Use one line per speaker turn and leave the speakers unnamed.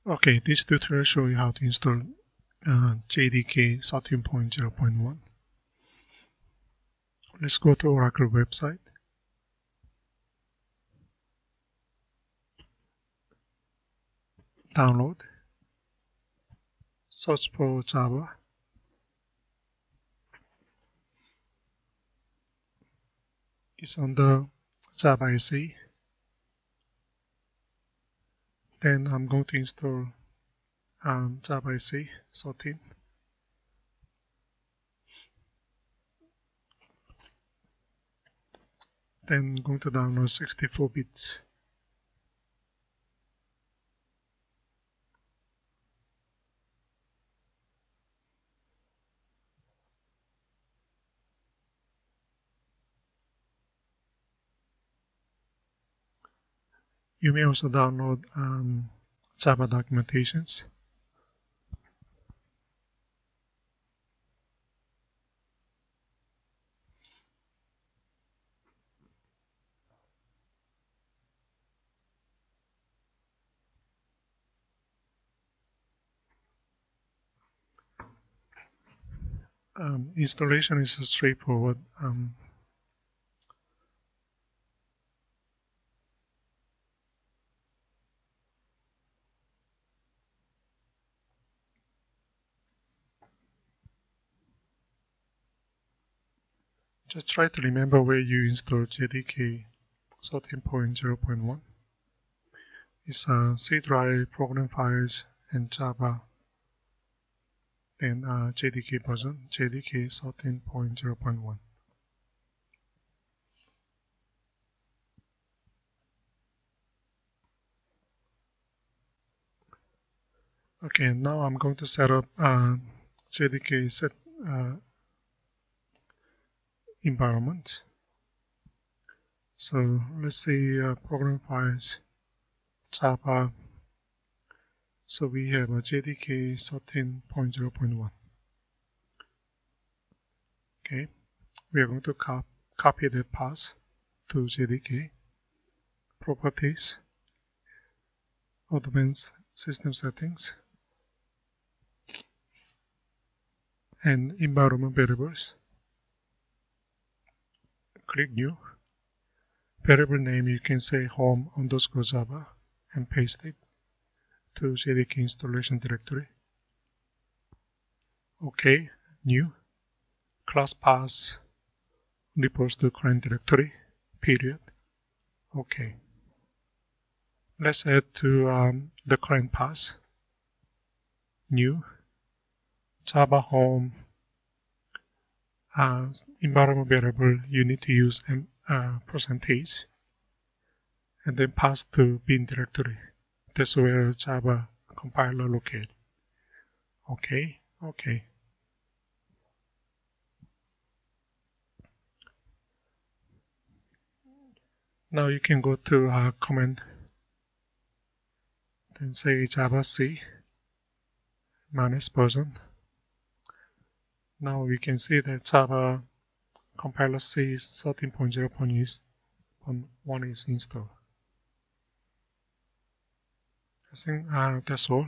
Okay, this tutorial shows you how to install JDK 13.0.1. Let's go to Oracle website. Download. Search for Java. It's under Java SE. Then I'm going to install Java SE 13. Then I'm going to download 64 bits. You may also download Java documentations. Installation is straightforward. Just try to remember where you installed JDK 13.0.1. It's C drive, program files, and Java. Then JDK version, JDK 13.0.1. Okay, now I'm going to set up JDK set environment. So let's say program files, Java. So we have a JDK 13.0.1. Okay, we are going to copy the path to JDK, properties, advanced system settings, and environment variables. Click New. Variable name you can say home underscore Java and paste it to JDK installation directory. OK, New. Class path refers to current directory, period. OK. Let's add to the current path. New. Java home. Environment variable you need to use percentage, and then pass to bin directory. That's where Java compiler located. Okay. Now you can go to command, then say Java C minus version. Now we can see that Java compiler C 13.0.1 is installed. I think that's all.